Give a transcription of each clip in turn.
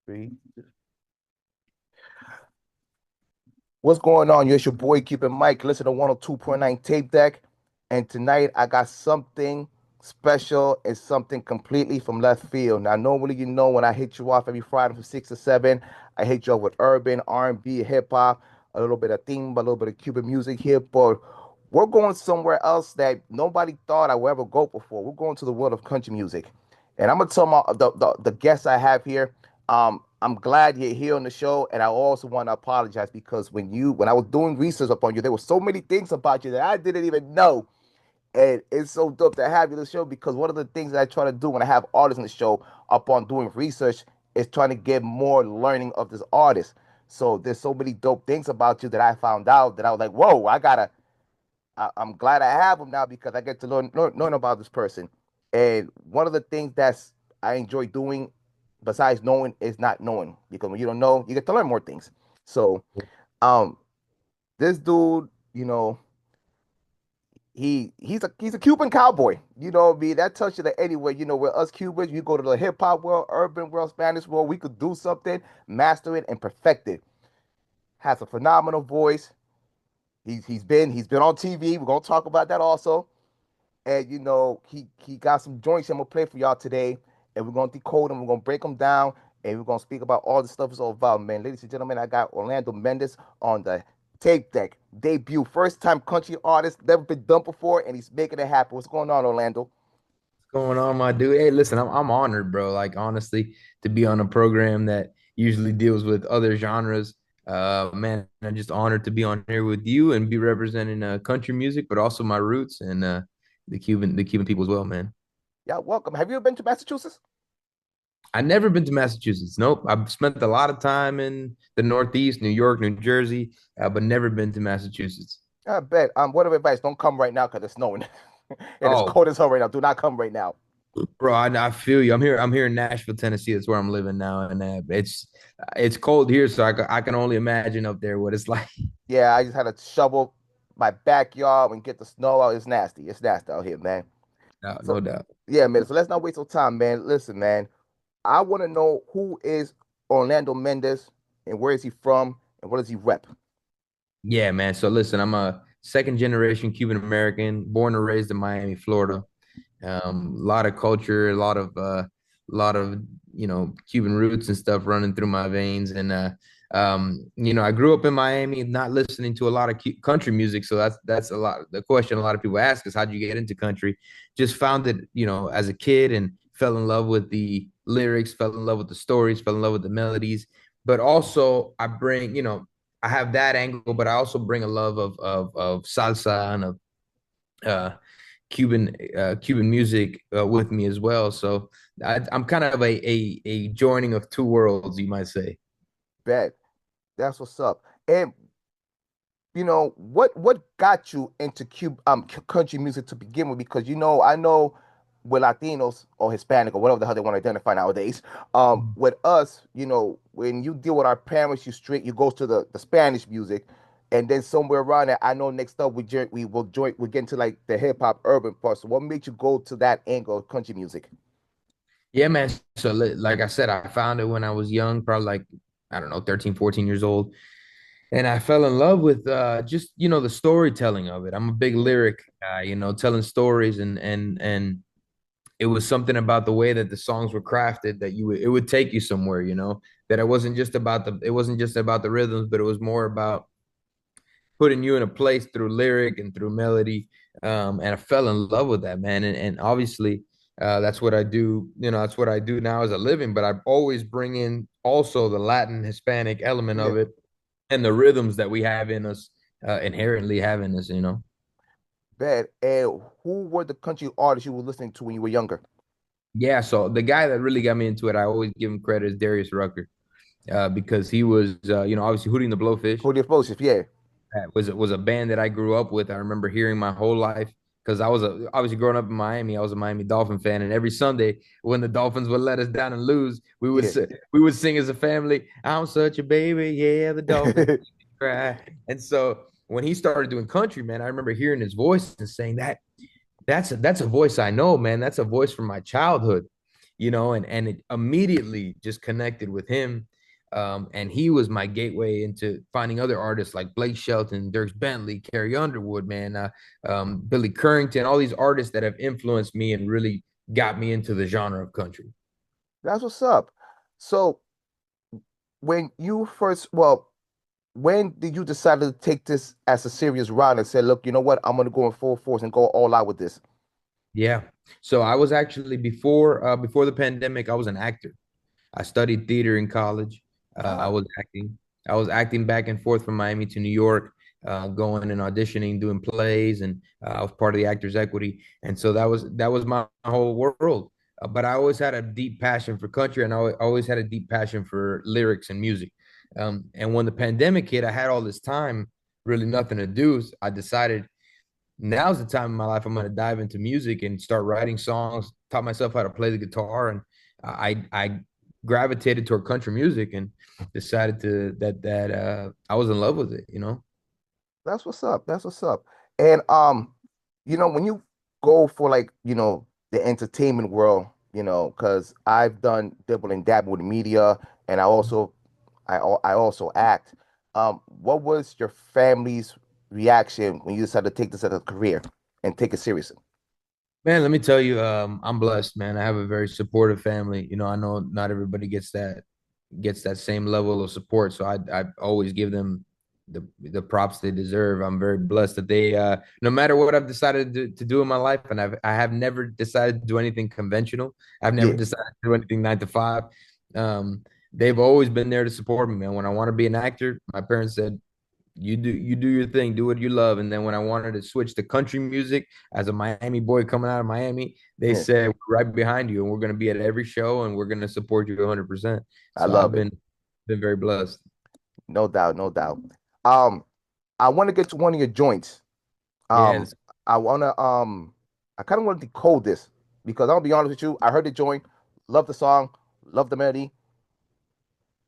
Three. What's going on? It's your boy Cuban Mike. Listen to 102.9 Tape Deck. And tonight I got something special and something completely from left field. Now, normally, when I hit you off every Friday from 6 to 7, I hit you up with urban, R&B, hip hop, a little bit of theme, a little bit of Cuban music here. But we're going somewhere else that nobody thought I would ever go before. We're going to the world of country music. And I'm gonna tell the guests I have here. I'm glad you're here on the show, and I also want to apologize because when I was doing research upon you, there were so many things about you that I didn't even know. And it's so dope to have you on the show because one of the things that I try to do when I have artists on the show upon doing research is trying to get more learning of this artist. So there's so many dope things about you that I found out that I was like, whoa, I'm glad I have them now because I get to learn about this person. And one of the things that's I enjoy doing, besides knowing, is not knowing because when you don't know, you get to learn more things. So, um, this dude, he's a Cuban cowboy. You know what I mean? That touches it anyway. With us Cubans, you go to the hip hop world, urban world, Spanish world, we could do something, master it, and perfect it. Has a phenomenal voice. He's been on TV. We're gonna talk about that also. And he got some joints I'm gonna play for y'all today, and we're gonna decode them. We're gonna break them down, and we're gonna speak about all the stuff it's all about, man. Ladies and gentlemen, I got Orlando Mendez on the tape deck. Debut, first time country artist, never been done before, and he's making it happen. What's going on, Orlando? Going on, my dude? Hey, listen, I'm honored, bro. Like honestly, to be on a program that usually deals with other genres. Man, I'm just honored to be on here with you and be representing country music, but also my roots and the Cuban people as well, man. Yeah, welcome. Have you ever been to Massachusetts? I've never been to Massachusetts. Nope. I've spent a lot of time in the Northeast, New York, New Jersey, but never been to Massachusetts. I bet. Word of advice: don't come right now because it's snowing, and it's Oh, cold as hell right now. Do not come right now. bro, I feel you. I'm here in Nashville, Tennessee. That's where I'm living now, and it's cold here, so I can only imagine up there what it's like. Yeah, I just had to shovel my backyard and get the snow out. It's nasty. It's nasty out here, man. No, So, no doubt. yeah, man. So let's not waste no time, man. Listen, man. I want to know who is Orlando Mendez and where is he from and what does he rep? Yeah, man. So listen, I'm a second generation Cuban American, born and raised in Miami, Florida. A lot of culture, a lot of Cuban roots and stuff running through my veins. And I grew up in Miami, not listening to a lot of country music. So that's a lot. The question a lot of people ask is, how'd you get into country? Just found it, as a kid and fell in love with the lyrics, fell in love with the stories, fell in love with the melodies. But also, I have that angle, but I also bring a love of salsa and of uh, Cuban music with me as well. So I'm kind of a joining of two worlds, you might say. Bet. That's what's up. And what got you into country music to begin with? Because I know with Latinos or Hispanic or whatever the hell they want to identify nowadays, with us, when you deal with our parents, you go to the Spanish music, and then somewhere around there, I know next up we get into like the hip hop urban part. So what made you go to that angle of country music? Yeah, man. So like I said, I found it when I was young, probably like, I don't know, 13, 14 years old. And I fell in love with just, the storytelling of it. I'm a big lyric guy, telling stories and it was something about the way that the songs were crafted that it would take you somewhere, that it wasn't just about the rhythms, but it was more about putting you in a place through lyric and through melody. And I fell in love with that, man. And obviously, that's what I do. That's what I do now as a living. But I always bring in also the Latin Hispanic element Yeah, of it and the rhythms that we have in us, inherently have in us. bet. And who were the country artists you were listening to when you were younger? Yeah. So the guy that really got me into it, I always give him credit, is Darius Rucker, because he was, obviously Hootie and the Blowfish. Who the explosive? Yeah, Was a band that I grew up with. I remember hearing my whole life because obviously growing up in Miami, I was a Miami Dolphin fan, and every Sunday when the Dolphins would let us down and lose, yeah. we would sing as a family. I'm such a baby, yeah, the Dolphins cry. And so when he started doing country, man, I remember hearing his voice and saying that's a voice I know, man. That's a voice from my childhood. and it immediately just connected with him. And he was my gateway into finding other artists like Blake Shelton, Dirk Bentley, Carrie Underwood, man, Billy Currington, all these artists that have influenced me and really got me into the genre of country. That's what's up. So when you first, well, when did you decide to take this as a serious route and say, look, you know what, I'm gonna go in full force and go all out with this? Yeah. So I was actually before the pandemic, I was an actor. I studied theater in college. I Ah, was acting. I was acting back and forth from Miami to New York, going and auditioning, doing plays, and I was part of the Actors Equity. And so that was my whole world. But I always had a deep passion for country, and always had a deep passion for lyrics and music. And when the pandemic hit, I had all this time, really nothing to do. So I decided now's the time in my life I'm going to dive into music and start writing songs. Taught myself how to play the guitar, and I gravitated toward country music and decided to that I was in love with it. that's what's up. That's what's up. And when you go for like, the entertainment world, because I've done dibble and dabble with media, and I also act. What was your family's reaction when you decided to take this as a career and take it seriously? Man, let me tell you, I'm blessed, man. I have a very supportive family. I know not everybody gets that same level of support. So I always give them the props they deserve. I'm very blessed that they no matter what I've decided to do in my life, and I have never decided to do anything conventional. I've never Yeah, decided to do anything 9 to 5. Um, they've always been there to support me, man. When I want to be an actor, my parents said, you do your thing, do what you love. And then when I wanted to switch to country music as a Miami boy coming out of Miami, they yeah, said, we're right behind you and we're going to be at every show and we're going to support you 100%. I So love I've it. been very blessed. No doubt, no doubt. Um, I want to get to one of your joints. Yeah, Um, I wanna I kind of want to decode this because I'll be honest with you. I heard the joint, love the song, love the melody,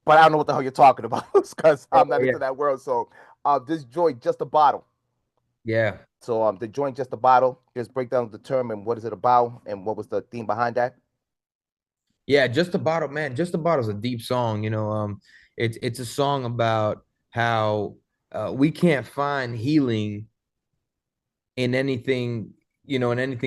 but I don't know what the hell you're talking about because oh I'm not yeah, into that world. So, this joint, just a bottle. yeah. So, the joint, just a bottle. Just break down the term and what is it about and what was the theme behind that. Yeah, Just a Bottle, man. Just a Bottle's a deep song. It's a song about how we can't find healing in anything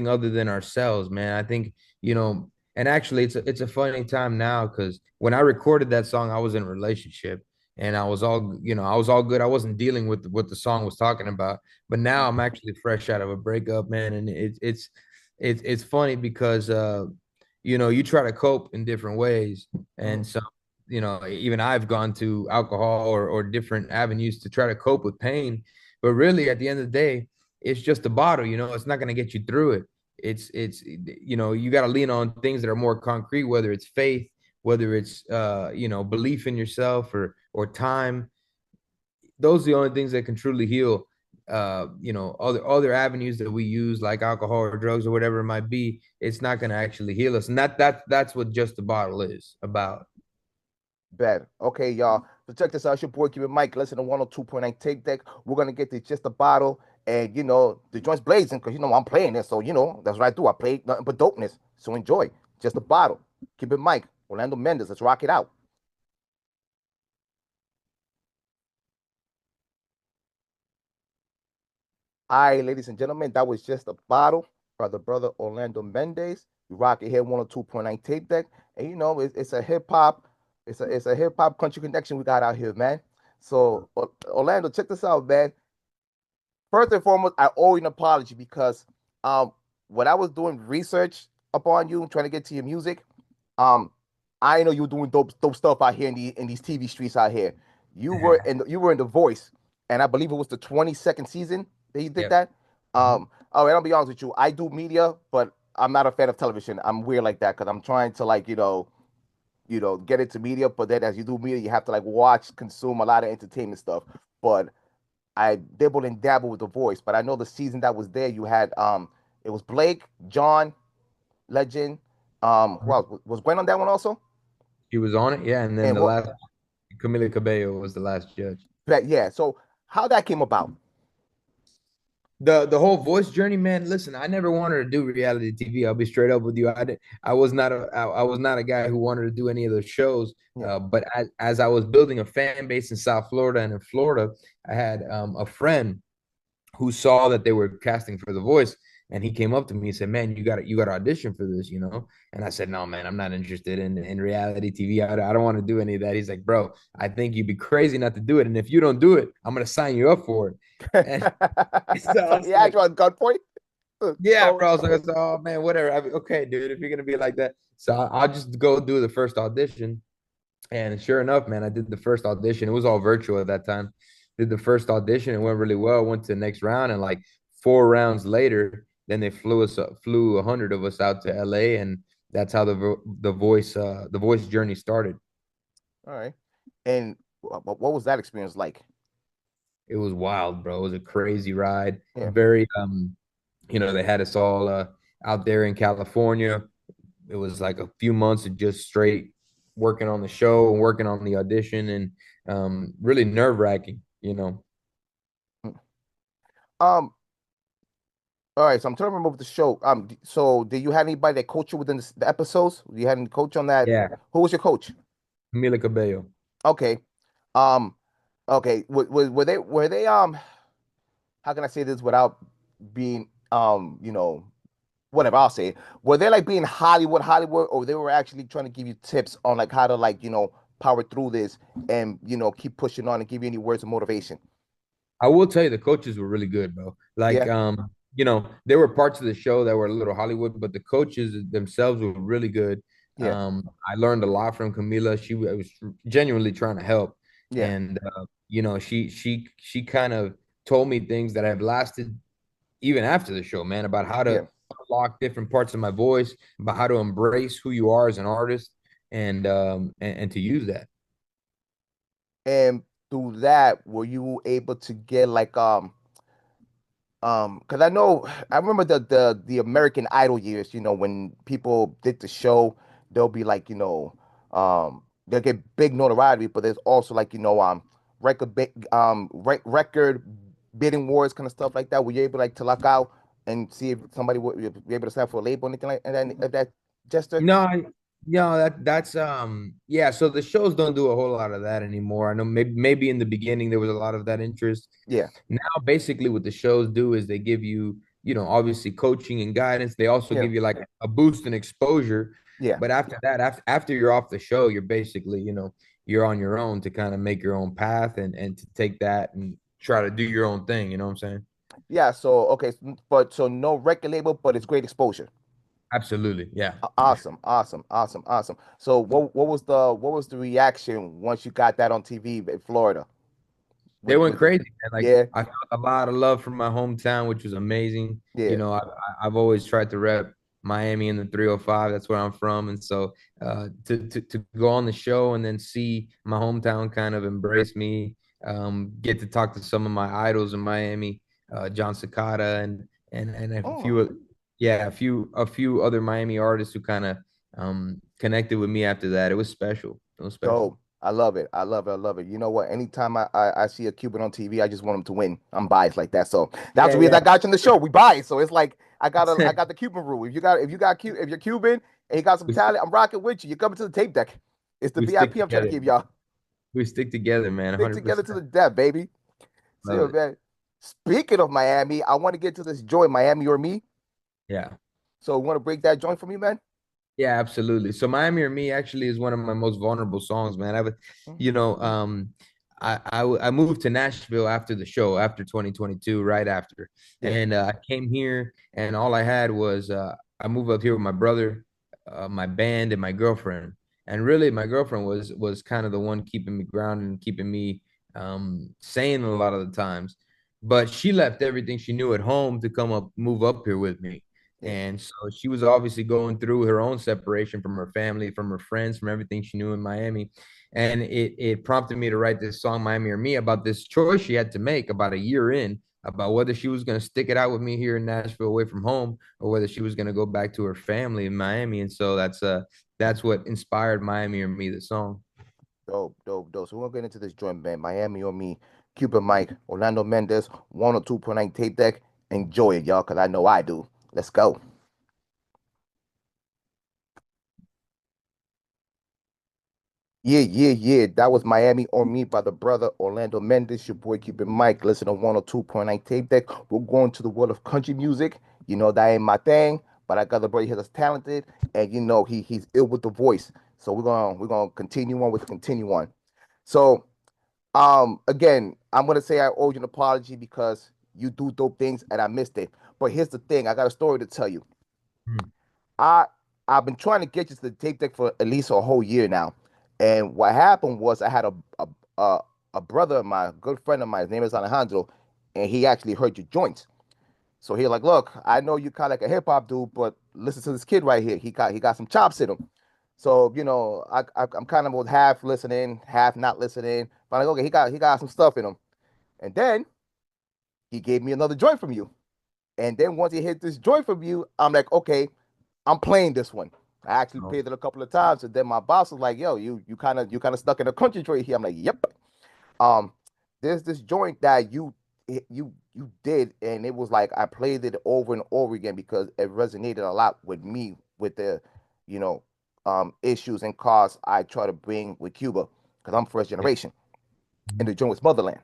other than ourselves, man. I think, and actually it's a funny time now because when I recorded that song, I was in a relationship and I was all good. I wasn't dealing with what the song was talking about. But now I'm actually fresh out of a breakup, man. And it's funny because you try to cope in different ways. Mhm. And so, even I've gone to alcohol or different avenues to try to cope with pain. But really, at the end of the day, it's just a bottle, it's not going to get you through it. You got to lean on things that are more concrete, whether it's faith, whether it's belief in yourself or time. Those are the only things that can truly heal. Other avenues that we use like alcohol or drugs or whatever it might be, it's not going to actually heal us. And that's what just the bottle is about. Bet. Okay, y'all. So check this out. It's your boy Cuban Mike. Listen to 102.9 Tape Deck. We're gonna get this just a bottle, and the joint's blazing because I'm playing this. So that's what I do. I play nothing but dopeness. So enjoy. Just a bottle. Keep it Mike. Orlando Mendez. Let's rock it out. All right, ladies and gentlemen, that was just a bottle by the brother Orlando Mendez. We rock it here 102.9 Tape Deck, and it's a hip hop, it's a hip hop country connection we got out here, man. So Orlando, check this out, man. First and foremost, I owe you an apology because um when I was doing research upon you, trying to get to your music, um I know you were doing dope stuff out here in these TV streets out here. You were in The Voice, and I believe it was the 22nd season that you did Yep. that. All right, I'll be honest with you. I do media, but I'm not a fan of television. I'm weird like that because I'm trying to like get into media, but then as you do media, you have to like watch, consume a lot of entertainment stuff. But I dibbled and dabbled with The Voice, but I know the season that was there, you had it was Blake, John, Legend. Who else? Was Gwen on that one also? She was on it, yeah. And then And the what? last Camila Cabello was the last judge. Yeah. So how that came about? The whole voice journey, man. Listen, I never wanted to do reality TV. I'll be straight up with you. I was not I was not a guy who wanted to do any of those shows. Yeah. But as I was building a fan base in South Florida and in Florida, I had a friend who saw that they were casting for The Voice, and he came up to me and said, "Man, you got to audition for this, you know?" And I said, "No, man, I'm not interested in reality TV. I don't want to do any of that." He's like, "Bro, I think you'd be crazy not to do it, and if you don't do it, I'm gonna sign you up for it." And so I So was he had like, you on gunpoint? "Yeah, Oh, bro." I was like, "Oh man, whatever. Okay, dude, if you're gonna be like that." So I'll just go do the first audition. And sure enough, man, I did the first audition. It was all virtual at that time. Did the first audition. It went really well. Went to the next round, and like 4 rounds later, then they flew 100 of us out to LA, and that's how the voice journey started. all right. And what was that experience like? It was wild, bro. It was a crazy ride. Yeah. Very they had us all out there in California. It was like a few months of just straight working on the show and working on the audition and really nerve-wracking. Mm. Um, all right, so I'm trying to remember the show. So did you have anybody that coached you within the episodes? You had any coach on that? Yeah, Who was your coach? Camila Cabello. Okay. Um, okay. Were they how can I say this without being whatever, I'll say it. Were they like being Hollywood, or they were actually trying to give you tips on like how to like, power through this and keep pushing on and give you any words of motivation? I will tell you the coaches were really good, bro. Like, Yeah, there were parts of the show that were a little Hollywood, but the coaches themselves were really good. yeah, I learned a lot from Camila. She was genuinely trying to help, yeah, and she kind of told me things that have lasted even after the show, man, about how to yeah. unlock different parts of my voice, about how to embrace who you are as an artist, and to use that. And through that, were you able to get like because I remember the American Idol years, when people did the show, they'll be like, they'll get big notoriety, but there's also like, record bidding wars kind of stuff like that. Were you able like to luck out and see if somebody would be able to sign for a label or anything like and then that Jester? No, no, that's yeah. So the shows don't do a whole lot of that anymore. I know maybe in the beginning there was a lot of that interest. Yeah, Now, basically, what the shows do is they give you, obviously coaching and guidance. They also yeah, give you like a boost in exposure. yeah. But after that, after you're off the show, you're basically, you're on your own to kind of make your own path and to take that and try to do your own thing. You know what I'm saying? Yeah, so okay, but so no record label, but it's great exposure. Absolutely. Yeah. Awesome, awesome, awesome, awesome. So what was the reaction once you got that on TV in Florida? They With went with the crazy, man. Like yeah, I felt a lot of love from my hometown, which was amazing. yeah. I've always tried to rep Miami in the 305. That's where I'm from, and so to go on the show and then see my hometown kind of embrace me, get to talk to some of my idols in Miami, John Cicada and a Oh, few, yeah, a few other Miami artists who kind of connected with me after that. It was special. It was special. dope. I love it. I love it. I love it. You know what? Anytime I see a Cuban on TV, I just want him to win. I'm biased like that. So that's Yeah, the reason yeah. I got you on the show. We biased. So it's like I got the Cuban rule. If you're Cuban and you got some we stick, talent, I'm rocking with you. You're coming to the tape deck. It's the we stick VIP I'm trying to together. give y'all. We stick together, man. Stick 100%. together to the death, baby. Love So, it. man, speaking of Miami, I want to get to this joint, Miami or Me. Yeah. So, you want to break that joint for me, man? Yeah, absolutely. So Miami or Me actually is one of my most vulnerable songs, man. Mhm. you know, um, I moved to Nashville after the show, after 2022, right after, Yeah, and I came here, and all I had was I moved up here with my brother, my band, and my girlfriend, and really my girlfriend was kind of the one keeping me grounded and keeping me sane a lot of the times, but she left everything she knew at home to move up here with me. yeah. And so she was obviously going through her own separation from her family, from her friends, from everything she knew in Miami. And it prompted me to write this song, Miami or Me, about this choice she had to make about a year in, about whether she was going to stick it out with me here in Nashville away from home, or whether she was going to go back to her family in Miami. And so that's what inspired Miami or Me, the song. Dope, dope, dope. So, we're going to get into this joint, man. Miami or Me, Cuban Mike, Orlando Mendez, 102.9 tape deck. Enjoy it, y'all, because I know I do. Let's go. Yeah, yeah, yeah. That was Miami on Me by the brother Orlando Mendez. Your boy Cuban Mike. Listen to 102.9 Tape Deck. We're going to the world of country music. You know, that ain't my thing, but I got the brother here that's talented, and you know he's ill with the voice. So we're gonna continue on with continue on. So again, I'm gonna say I owe you an apology because you do dope things and I missed it. But here's the thing, I got a story to tell you. Hmm. I I've been trying to get you to the tape deck for at least a whole year now. And what happened was I had a, a brother of mine, a good friend of mine, his name is Alejandro, and he actually heard your joints. So he like, look, I know you kind of like a hip hop dude, but listen to this kid right here. He got some chops in him. So you know, I'm kind of half listening, half not listening. But I'm like, okay, he got some stuff in him. And then he gave me another joint from you. And then once he hit this joint from you, I'm like, okay, I'm playing this one. I actually Oh, played it a couple of times, and then my boss was like, "Yo, you kind of stuck in a country joint here." I'm like, "Yep." Um, there's this joint that you did, and it was like I played it over and over again because it resonated a lot with me with the, you know, issues and cause I try to bring with Cuba because I'm first yeah. generation, and Mhm. the joint was Motherland.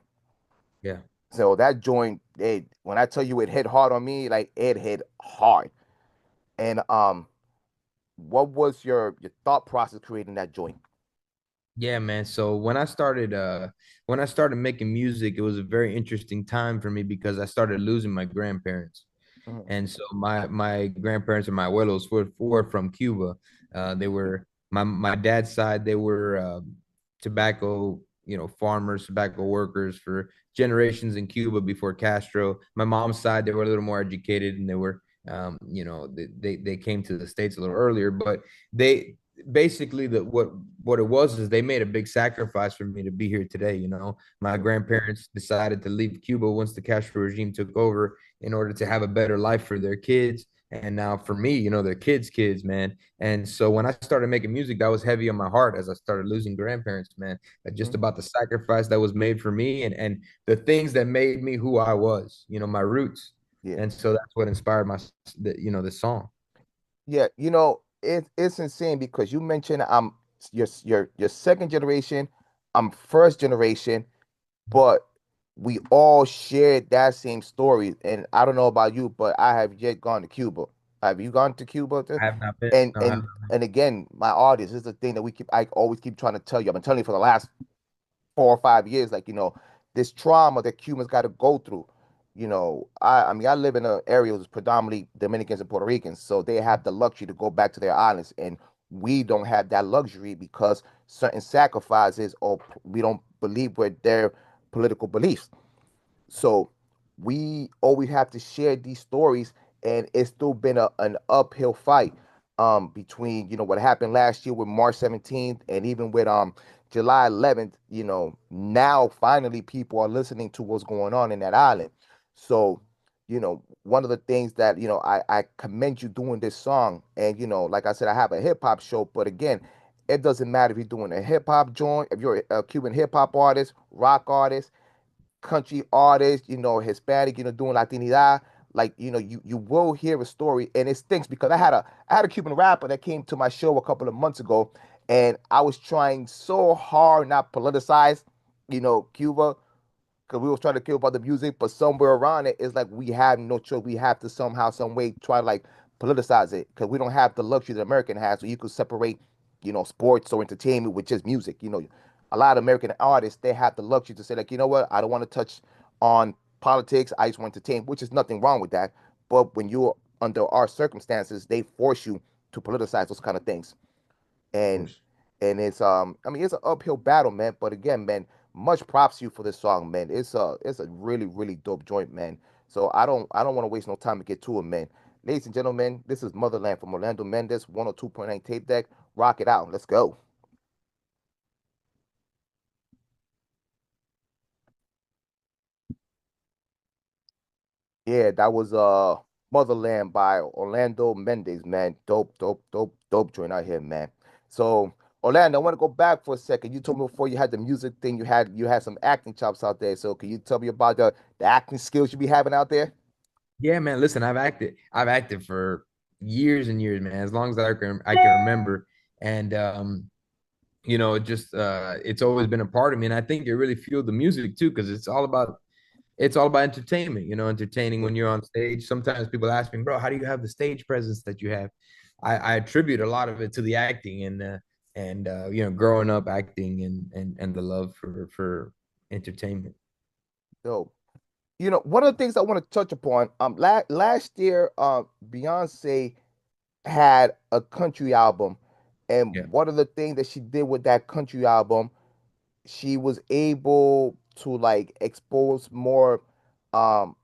Yeah. So that joint, when I tell you it hit hard on me, like it hit hard. And what was your thought process creating that joint? Yeah, man. So when I started making music, it was a very interesting time for me because I started losing my grandparents. Mhm. And so my grandparents and my abuelos were from Cuba. They were my dad's side. They were tobacco, farmers, tobacco workers for generations in Cuba before Castro. My mom's side, they were a little more educated, and they were, they came to the States a little earlier. But they basically what it was is they made a big sacrifice for me to be here today. My Yeah. grandparents decided to leave Cuba once the Castro regime took over in order to have a better life for their kids. And now for me, their kids, man. And so when I started making music, that was heavy on my heart as I started losing grandparents, man. Just Mhm. about the sacrifice that was made for me and the things that made me who I was, my roots. Yeah. And so that's what inspired the song. Yeah, it's insane because you mentioned you're second generation, I'm first generation, but we all shared that same story. And I don't know about you, but I have yet gone to Cuba. Have you gone to Cuba? I have not been. And No, I have and not. and again, my audience, this is the thing that I always keep trying to tell you. I've been telling you for the last 4 or 5 years, like, this trauma that Cubans got to go through. I mean, I live in an area that's predominantly Dominicans and Puerto Ricans, so they have the luxury to go back to their islands, and we don't have that luxury because certain sacrifices, or we don't believe with their political beliefs. So we always have to share these stories, and it's still been an uphill fight between what happened last year with March 17th and even with July 11th. Now finally people are listening to what's going on in that island. So one of the things that I commend you doing this song, and like I said, I have a hip hop show, but again, it doesn't matter if you're doing a hip hop joint, if you're a Cuban hip hop artist, rock artist, country artists, Hispanic, doing Latinidad, like, you will hear a story, and it stinks because I had a Cuban rapper that came to my show a couple of months ago, and I was trying so hard not politicize, Cuba, because we was trying to kill about the music, but somewhere around it, it's like we have no choice. We have to somehow, some way, try to like politicize it because we don't have the luxury that American has. So you could separate, sports or entertainment with just music. A lot of American artists, they have the luxury to say like, you know what, I don't want to touch on politics. I just want to entertain, which is nothing wrong with that. But when you're under our circumstances, they force you to politicize those kind of things, Of and course. I mean, it's an uphill battle, man. But again, man, much props to you for this song, man. It's a really really dope joint, man. So I don't want to waste no time to get to it, man. Ladies and gentlemen, this is Motherland from Orlando Mendez, 102.9 Tape Deck. Rock it out. Let's go. Yeah, that was Motherland by Orlando Mendez, man. Dope, dope, dope, dope joint out here, man. So Orlando, I want to go back for a second. You told me before you had the music thing, you had some acting chops out there. So can you tell me about the acting skills you be having out there? Yeah, man. Listen, I've acted for years and years, man. As long as I can remember, and it just it's always been a part of me, and I think it really fueled the music too, because it's all about entertainment. Entertaining Yeah, when you're on stage. Sometimes people ask me, bro, how do you have the stage presence that you have? I attribute a lot of it to the acting and growing up acting and the love for entertainment. dope. One of the things I want to touch upon, last year, Beyonce had a country album, and Yeah. one of the things that she did with that country album, she was able to like expose more um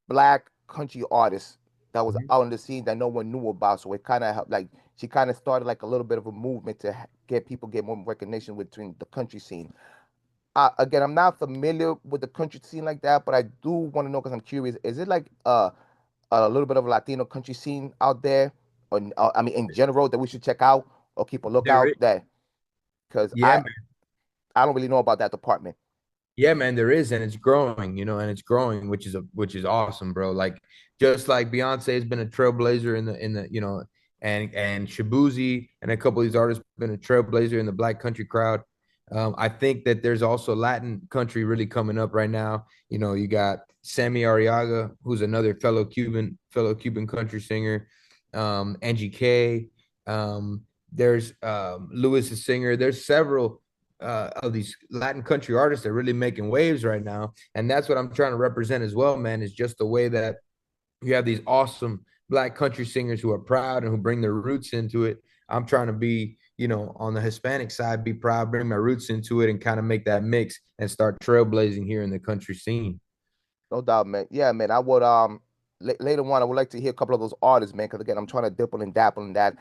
black country artists that was Mhm. out in the scene that no one knew about. So it kind of helped, like she kind of started like a little bit of a movement to get people get more recognition between the country scene. Again, I'm not familiar with the country scene like that, but I do want to know because I'm curious. Is it like a little bit of a Latino country scene out there, or I mean, in general, that we should check out or keep a There lookout? is, That because yeah, I don't really know about that department. Yeah, man, there is, and it's growing, and it's growing, which is awesome, bro. Like just like Beyonce has been a trailblazer in the and Shabuzi and a couple of these artists been a trailblazer in the black country crowd. I think that there's also Latin country really coming up right now. You got Sammy Arriaga, who's another fellow Cuban country singer. Angie K. There's Lewis, a singer. There's several of these Latin country artists that are really making waves right now. And that's what I'm trying to represent as well, man, is just the way that you have these awesome black country singers who are proud and who bring their roots into it. I'm trying to be, on the Hispanic side, be proud, bring my roots into it and kind of make that mix and start trailblazing here in the country scene. No doubt, man. Yeah, man. I would later on I would like to hear a couple of those artists, man. Because again, I'm trying to dipple and dabble in that.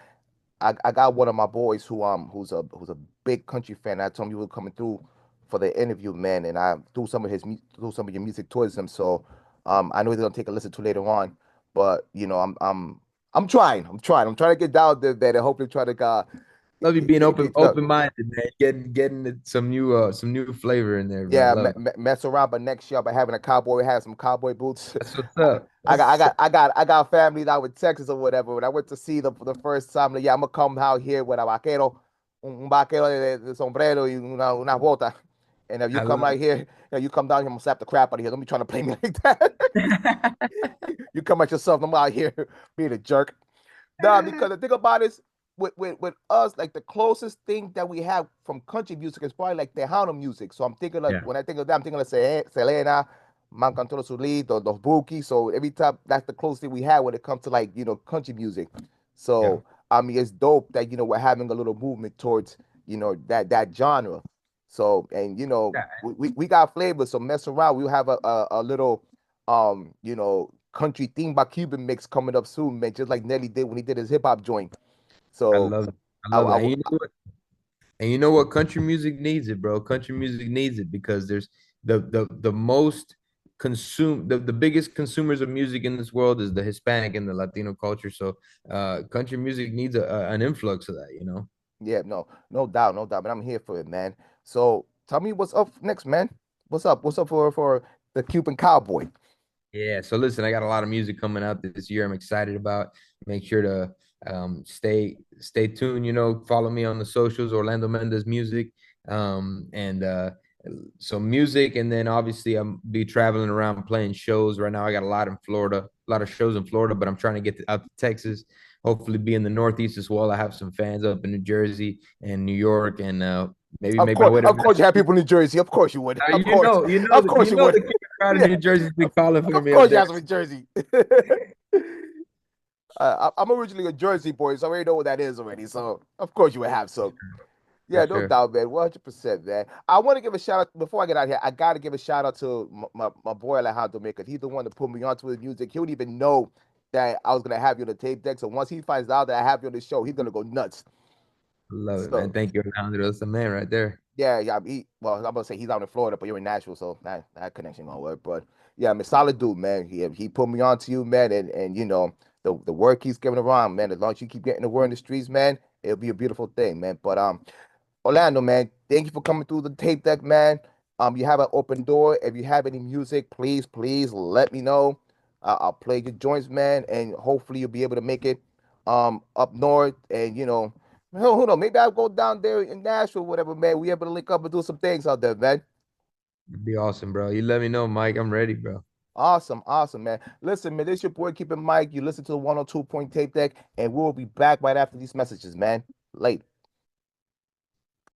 I got one of my boys who's a big country fan. I told him you were coming through for the interview, man, and I threw some of your music towards him. So I know he's gonna take a listen to later on. But I'm trying. I'm trying to get down there, man, and hopefully try to Love you being open get to know. open minded, man. Getting some new flavor in there, man. I Yeah, love it. mess around, but next year by having a cowboy, have some cowboy boots. That's what's up. I That's got, I what's up. got, I got, I got family out in Texas or whatever. When I went to see them for the first time, like, yeah, I'm gonna come out here with a vaquero, un vaquero de sombrero y una bota. And if you I come love right here, you come down here, I'm gonna slap the crap out of here. Don't be trying to play me like that. it. You come at yourself. I'm out here being a jerk. Nah, because the thing about it is with us, like the closest thing that we have from country music is probably like Tejano music. So I'm thinking like Yeah, when I think of that, I'm thinking of Selena, Mancantola Solid, the Buki. So every time that's the closest thing we have when it comes to like country music. yeah, So I mean it's dope that we're having a little movement towards that genre. So and yeah. we got flavor. So mess around. We'll have a little country theme by Cuban mix coming up soon, man. Just like Nelly did when he did his hip hop joint. I So love it. I I, love I it. And would, you know what? And you know what? Country music needs it, bro. Country music needs it because there's the most the biggest consumers of music in this world is the Hispanic and the Latino culture. So country music needs an influx of that. yeah, no doubt, no doubt. But I'm here for it, man. So tell me what's up next, man. What's up? What's up for the Cuban Cowboy? Yeah, so listen, I got a lot of music coming out this year. I'm excited about. Make sure to stay tuned. Follow me on the socials, Orlando Mendez Music, and so music, and then obviously I'm be traveling around playing shows. Right now, I got a lot in Florida, a lot of shows in Florida, but I'm trying to out to Texas. Hopefully, be in the Northeast as well. I have some fans up in New Jersey and New York, and maybe make my way to Of course, you have people in New Jersey. Of course, you would. now Of you course, know, you know, of that course, you you know would. the Cuban crowd in Yeah, New Jersey has been of, calling for of me up course, you there. have some in Jersey. I'm originally a Jersey boy, so I already know what that is already. So of course, you would have some. For Yeah, no sure. doubt, man. 100%, man. I want to give a shout out before I get out here. I got to give a shout out to my boy Alejandro, man, because he's the one that put me onto his music. He don't even know that I was gonna have you on the tape deck. So once he finds out that I have you on the show, he's gonna go nuts. Love it, man. So Thank you, Alejandro. That's the man right there. yeah. Well, I'm gonna say he's out in Florida, but you're in Nashville, so that connection gonna work. But yeah, I'm a solid dude, man. He put me on to you, man, and the word keeps giving around, man. As long as you keep getting the word in the streets, man, it'll be a beautiful thing, man. But Orlando, man, thank you for coming through the tape deck, man. You have an open door. If you have any music, please let me know. I'll play your joints, man, and hopefully you'll be able to make it up north. And who knows, maybe I'll go down there in Nashville, whatever, man. We able to link up and do some things out there, man. It'd be awesome, bro. You let me know, Mike. I'm ready, bro. Awesome, awesome, man. Listen, man, this your boy Keeping Mike. You listen to the 102 Point Tape Deck, and we'll be back right after these messages, man. Late.